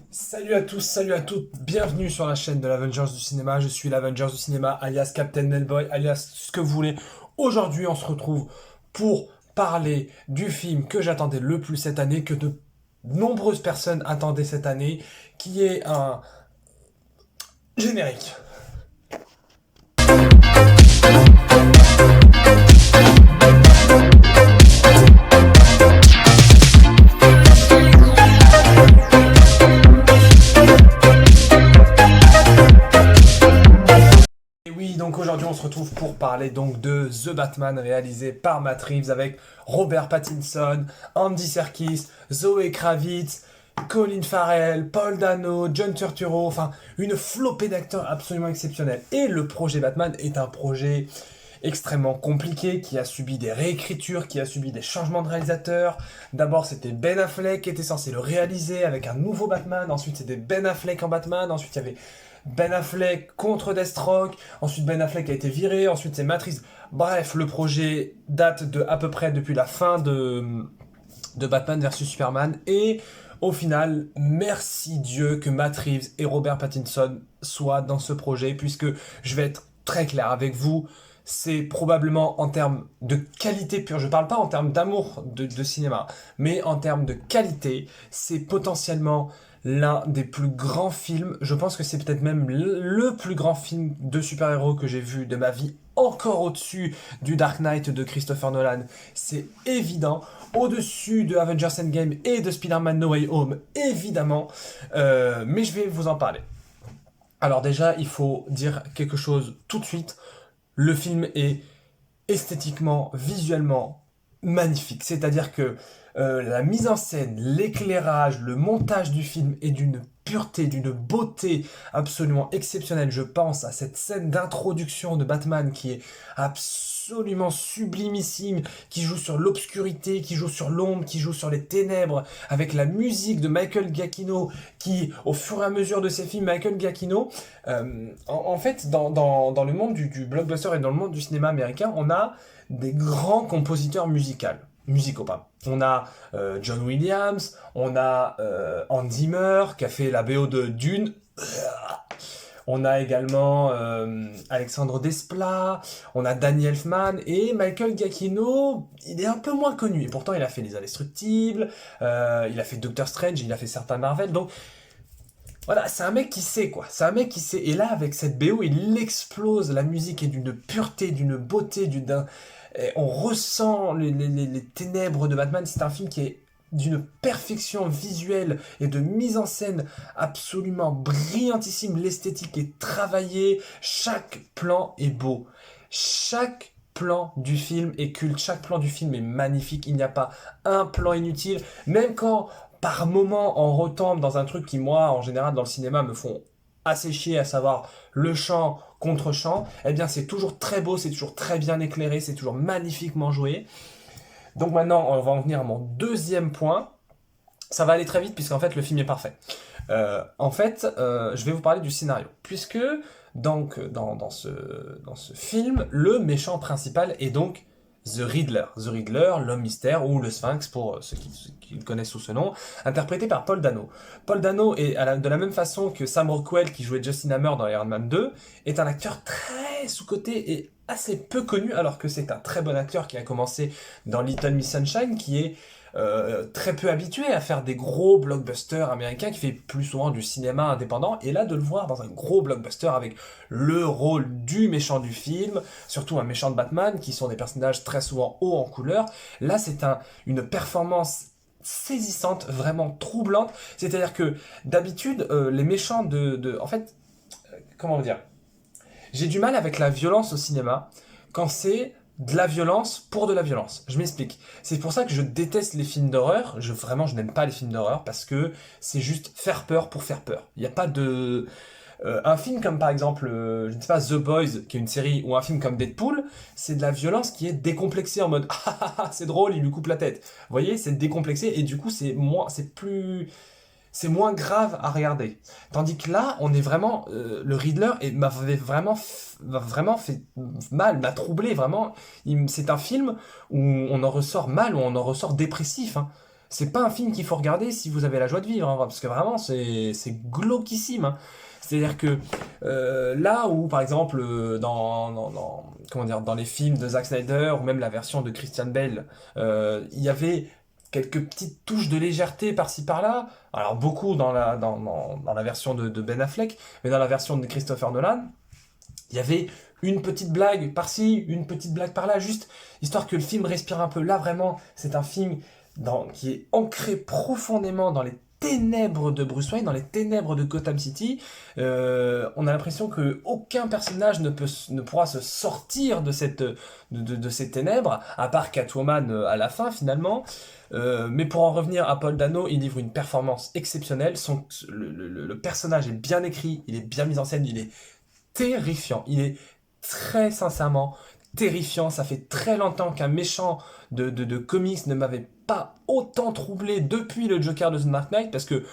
Salut à tous, salut à toutes, bienvenue sur la chaîne de l'Avengers du cinéma. Je suis l'Avengers du cinéma, alias Captain Melboy, alias ce que vous voulez. Aujourd'hui, on se retrouve pour parler du film que j'attendais le plus cette année, que de nombreuses personnes attendaient cette année, qui est un générique. Et oui, donc aujourd'hui on se retrouve pour parler donc de The Batman réalisé par Matt Reeves avec Robert Pattinson, Andy Serkis, Zoe Kravitz, Colin Farrell, Paul Dano, John Turturro, enfin une flopée d'acteurs absolument exceptionnels. Et le projet Batman est un projet extrêmement compliqué, qui a subi des réécritures, qui a subi des changements de réalisateur. D'abord c'était Ben Affleck qui était censé le réaliser avec un nouveau Batman, ensuite c'était Ben Affleck en Batman, ensuite il y avait Ben Affleck contre Deathstroke, ensuite Ben Affleck a été viré, ensuite c'est Matrix. Bref, le projet date de à peu près depuis la fin de Batman versus Superman, et au final, merci Dieu que Matt Reeves et Robert Pattinson soient dans ce projet, puisque je vais être très clair avec vous, c'est probablement en termes de qualité pure, je parle pas en termes d'amour de cinéma, mais en termes de qualité, c'est potentiellement l'un des plus grands films, je pense que c'est peut-être même le plus grand film de super-héros que j'ai vu de ma vie, encore au-dessus du Dark Knight de Christopher Nolan, c'est évident, au-dessus de Avengers Endgame et de Spider-Man No Way Home, évidemment, mais je vais vous en parler. Alors déjà, il faut dire quelque chose tout de suite, le film est esthétiquement, visuellement magnifique. C'est-à-dire que la mise en scène, l'éclairage, le montage du film est d'une pureté, d'une beauté absolument exceptionnelle. Je pense à cette scène d'introduction de Batman qui est absolument sublimissime, qui joue sur l'obscurité, qui joue sur l'ombre, qui joue sur les ténèbres, avec la musique de Michael Giacchino, qui, au fur et à mesure de ses films, Michael Giacchino, en fait, dans le monde du blockbuster et dans le monde du cinéma américain, on a des grands compositeurs musicaux, pardon. On a John Williams, on a Hans Zimmer qui a fait la BO de Dune. On a également Alexandre Desplat, on a Danny Elfman et Michael Giacchino, il est un peu moins connu. Et pourtant, il a fait Les Indestructibles, il a fait Doctor Strange, il a fait certains Marvel. Donc voilà, c'est un mec qui sait quoi. C'est un mec qui sait. Et là, avec cette BO, il explose. La musique est d'une pureté, d'une beauté, on ressent les ténèbres de Batman. C'est un film qui est d'une perfection visuelle et de mise en scène absolument brillantissime. L'esthétique est travaillée. Chaque plan est beau. Chaque plan du film est culte. Chaque plan du film est magnifique. Il n'y a pas un plan inutile. Même quand par moment on retombe dans un truc qui, moi, en général, dans le cinéma, me font assez chier, à savoir le chant contre chant, eh bien c'est toujours très beau, c'est toujours très bien éclairé, c'est toujours magnifiquement joué. Donc maintenant, on va en venir à mon deuxième point. Ça va aller très vite puisqu'en fait le film est parfait. Je vais vous parler du scénario, puisque donc dans ce film, le méchant principal est donc The Riddler. The Riddler, l'homme mystère, ou le Sphinx pour qui le connaissent sous ce nom, interprété par Paul Dano. Paul Dano est de la même façon que Sam Rockwell, qui jouait Justin Hammer dans Iron Man 2, est un acteur très sous-coté et assez peu connu, alors que c'est un très bon acteur qui a commencé dans Little Miss Sunshine, qui est très peu habitué à faire des gros blockbusters américains, qui fait plus souvent du cinéma indépendant, et là de le voir dans un gros blockbuster avec le rôle du méchant du film, surtout un méchant de Batman, qui sont des personnages très souvent hauts en couleur, là c'est une performance saisissante, vraiment troublante, c'est-à-dire que d'habitude les méchants en fait, comment dire, j'ai du mal avec la violence au cinéma quand c'est de la violence pour de la violence. Je m'explique. C'est pour ça que je déteste les films d'horreur. Vraiment, je n'aime pas les films d'horreur parce que c'est juste faire peur pour faire peur. Il n'y a pas de... un film comme par exemple, je ne sais pas, The Boys, qui est une série, ou un film comme Deadpool, c'est de la violence qui est décomplexée en mode ah, c'est drôle, il lui coupe la tête. Vous voyez, c'est décomplexé et du coup c'est moins grave à regarder. Tandis que là, on est vraiment, le Riddler m'a vraiment fait mal, m'a troublé vraiment. C'est un film où on en ressort mal, où on en ressort dépressif, hein. C'est pas un film qu'il faut regarder si vous avez la joie de vivre, hein, parce que vraiment, c'est glauquissime, hein. C'est-à-dire que là où, par exemple, comment dire, dans les films de Zack Snyder, ou même la version de Christian Bale, il y avait quelques petites touches de légèreté par-ci par-là, alors beaucoup dans la version de Ben Affleck, mais dans la version de Christopher Nolan, il y avait une petite blague par-ci, une petite blague par-là, juste histoire que le film respire un peu. Là, vraiment, c'est un film qui est ancré profondément dans les ténèbres de Bruce Wayne, dans les ténèbres de Gotham City. On a l'impression que aucun personnage ne pourra se sortir de ces ténèbres, à part Catwoman à la fin, finalement. Mais pour en revenir à Paul Dano, il livre une performance exceptionnelle. Le personnage est bien écrit, il est bien mis en scène, il est terrifiant. Il est très sincèrement terrifiant. Ça fait très longtemps qu'un méchant de comics ne m'avait pas autant troublé depuis le Joker de The Dark Knight, parce que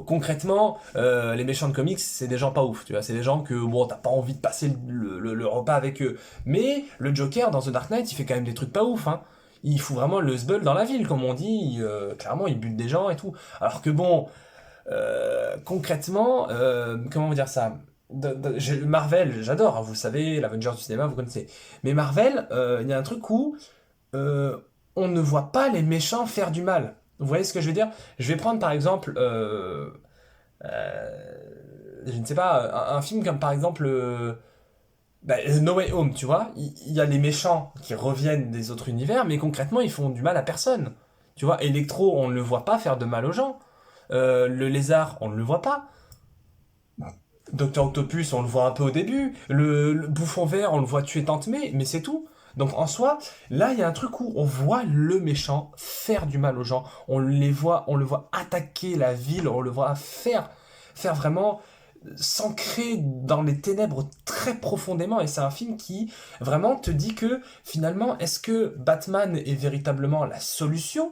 concrètement, les méchants de comics, c'est des gens pas ouf, tu vois. C'est des gens que, bon, t'as pas envie de passer le repas avec eux. Mais le Joker dans The Dark Knight, il fait quand même des trucs pas ouf, hein. Il fout vraiment le sbeul dans la ville, comme on dit. Clairement, il bute des gens et tout. Alors que bon, concrètement, comment dire ça? Marvel, j'adore, hein, vous savez, l'Avengers du cinéma, vous connaissez. Mais Marvel, il y a un truc où euh, on ne voit pas les méchants faire du mal. Vous voyez ce que je veux dire? Je vais prendre par exemple, je ne sais pas, un film comme par exemple No Way Home, tu vois? Il y a les méchants qui reviennent des autres univers, mais concrètement, ils font du mal à personne. Tu vois, Electro, on ne le voit pas faire de mal aux gens. Le lézard, on ne le voit pas. Docteur Octopus, on le voit un peu au début. Le bouffon vert, on le voit tuer Tante May, mais c'est tout. Donc en soi, là, il y a un truc où on voit le méchant faire du mal aux gens. On le voit attaquer la ville, on le voit faire vraiment s'ancrer dans les ténèbres très profondément. Et c'est un film qui vraiment te dit que finalement, est-ce que Batman est véritablement la solution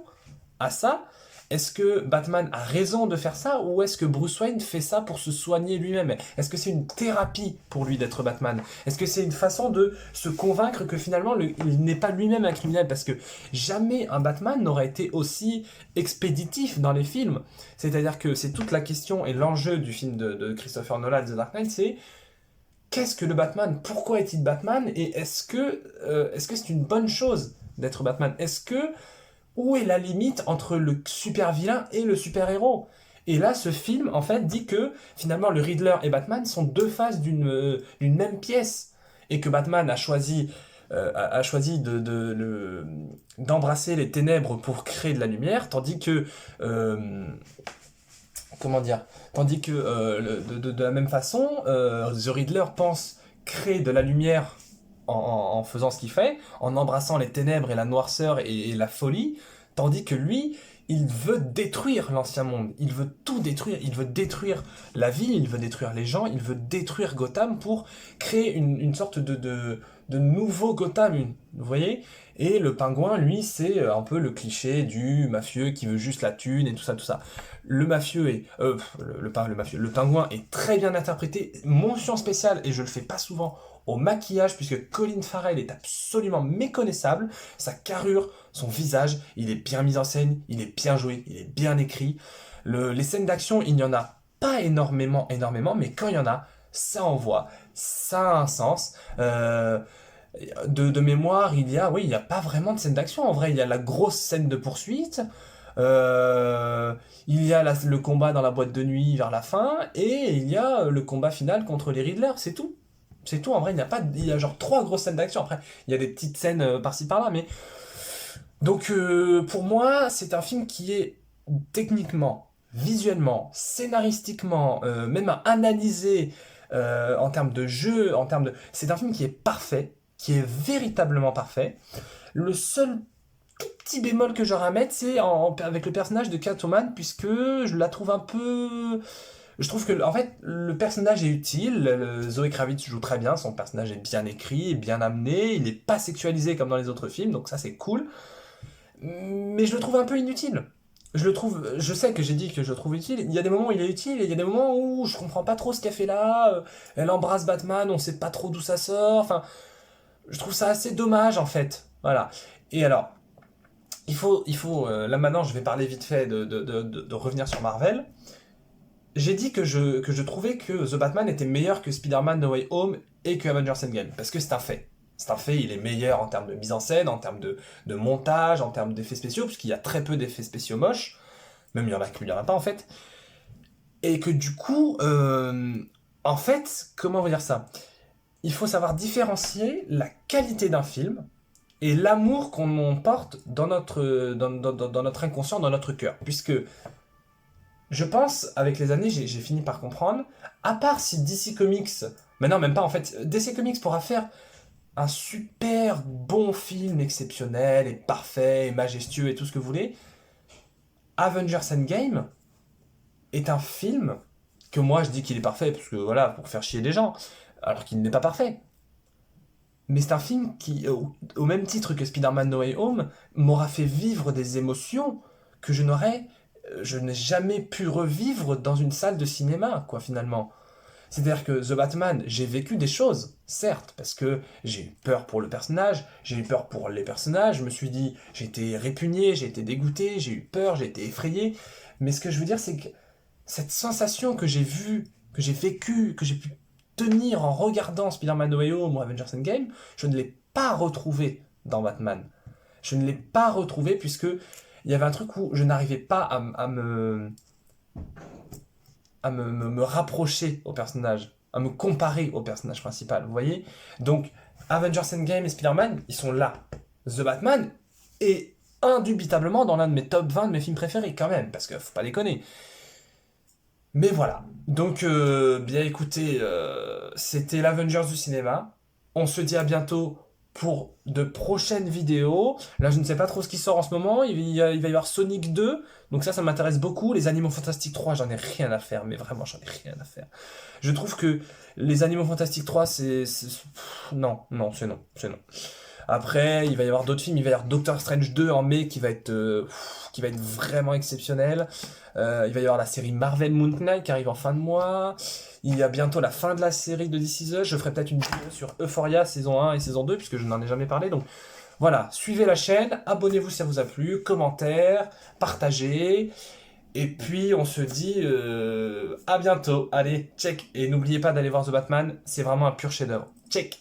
à ça? Est-ce que Batman a raison de faire ça, ou est-ce que Bruce Wayne fait ça pour se soigner lui-même? Est-ce que c'est une thérapie pour lui d'être Batman? Est-ce que c'est une façon de se convaincre que finalement il n'est pas lui-même un criminel? Parce que jamais un Batman n'aurait été aussi expéditif dans les films. C'est-à-dire que c'est toute la question et l'enjeu du film de Christopher Nolan, The Dark Knight, c'est qu'est-ce que le Batman? Pourquoi est-il Batman? Et est-ce que c'est une bonne chose d'être Batman? Où est la limite entre le super vilain et le super héros? Et là, ce film, en fait, dit que finalement, le Riddler et Batman sont deux faces d'une même pièce. Et que Batman a choisi d'embrasser les ténèbres pour créer de la lumière, tandis que, comment dire, tandis que de la même façon, The Riddler pense créer de la lumière en faisant ce qu'il fait, en embrassant les ténèbres et la noirceur et la folie, tandis que lui, il veut détruire l'ancien monde, il veut tout détruire, il veut détruire la ville, il veut détruire les gens, il veut détruire Gotham pour créer une sorte de nouveau Gotham, vous voyez? Et le pingouin, lui, c'est un peu le cliché du mafieux qui veut juste la thune et tout ça, tout ça. Le mafieux est... pas le mafieux, le pingouin est très bien interprété, mention spéciale, et je le fais pas souvent, au maquillage, puisque Colin Farrell est absolument méconnaissable. Sa carrure, son visage, il est bien mis en scène, il est bien joué, il est bien écrit. Les scènes d'action, il n'y en a pas énormément, mais quand il y en a, ça envoie, ça a un sens. De mémoire, oui, il n'y a pas vraiment de scène d'action. En vrai, il y a la grosse scène de poursuite. Il y a le combat dans la boîte de nuit vers la fin, et il y a le combat final contre les Riddlers, c'est tout. C'est tout, en vrai, il y a genre trois grosses scènes d'action. Après, il y a des petites scènes par-ci par-là, mais. Donc, pour moi, c'est un film qui est techniquement, visuellement, scénaristiquement, même à analyser en termes de jeu, C'est un film qui est parfait, qui est véritablement parfait. Le seul tout petit bémol que j'aurais à mettre, c'est avec le personnage de Catwoman, puisque je la trouve un peu. Je trouve que en fait le personnage est utile, Zoé Kravitz joue très bien, son personnage est bien écrit, bien amené, il n'est pas sexualisé comme dans les autres films, donc ça c'est cool. Mais je le trouve un peu inutile. Je sais que j'ai dit que je le trouve utile, il y a des moments où il est utile, et il y a des moments où je comprends pas trop ce qu'elle fait là, elle embrasse Batman, on sait pas trop d'où ça sort, enfin, je trouve ça assez dommage en fait, voilà. Et alors, là maintenant, je vais parler vite fait de revenir sur Marvel. J'ai dit que je trouvais que The Batman était meilleur que Spider-Man No Way Home et que Avengers Endgame. Parce que c'est un fait. C'est un fait, il est meilleur en termes de mise en scène, en termes de montage, en termes d'effets spéciaux, puisqu'il y a très peu d'effets spéciaux moches. Même il y en a pas en fait. Et que du coup, en fait, comment vous dire ça? Il faut savoir différencier la qualité d'un film et l'amour qu'on porte dans notre inconscient, dans notre cœur. Puisque je pense, avec les années, j'ai fini par comprendre, à part si DC Comics, mais non, même pas en fait, DC Comics pourra faire un super bon film exceptionnel et parfait et majestueux et tout ce que vous voulez, Avengers Endgame est un film que moi je dis qu'il est parfait, parce que voilà, pour faire chier les gens, alors qu'il n'est pas parfait. Mais c'est un film qui, au même titre que Spider-Man No Way Home, m'aura fait vivre des émotions que je n'ai jamais pu revivre dans une salle de cinéma, quoi, finalement. C'est-à-dire que The Batman, j'ai vécu des choses, certes, parce que j'ai eu peur pour le personnage, j'ai eu peur pour les personnages, je me suis dit, j'ai été répugné, j'ai été dégoûté, j'ai eu peur, j'ai été effrayé. Mais ce que je veux dire, c'est que cette sensation que j'ai vue, que j'ai vécue, que j'ai pu tenir en regardant Spider-Man No Way Home ou Avengers Endgame, je ne l'ai pas retrouvée dans Batman. Je ne l'ai pas retrouvée puisque il y avait un truc où je n'arrivais pas à me rapprocher au personnage, à me comparer au personnage principal, vous voyez. Donc, Avengers Endgame et Spider-Man, ils sont là. The Batman est indubitablement dans l'un de mes top 20 de mes films préférés, quand même, parce que faut pas déconner. Mais voilà. Donc, bien écoutez, c'était l'Avengers du cinéma. On se dit à bientôt pour de prochaines vidéos. Là, je ne sais pas trop ce qui sort en ce moment. Il va y avoir Sonic 2. Donc ça m'intéresse beaucoup. Les Animaux Fantastiques 3, j'en ai rien à faire. Mais vraiment, j'en ai rien à faire. Je trouve que les Animaux Fantastiques 3, non, non, c'est non, c'est non. Après, il va y avoir d'autres films. Il va y avoir Doctor Strange 2 en mai qui va être vraiment exceptionnel. Il va y avoir la série Marvel Moon Knight qui arrive en fin de mois. Il y a bientôt la fin de la série de This Is Us. Je ferai peut-être une vidéo sur Euphoria saison 1 et saison 2 puisque je n'en ai jamais parlé. Donc voilà, suivez la chaîne, abonnez-vous si ça vous a plu, commentaires, partagez. Et puis on se dit à bientôt. Allez, check. Et n'oubliez pas d'aller voir The Batman, c'est vraiment un pur chef-d'œuvre. Check.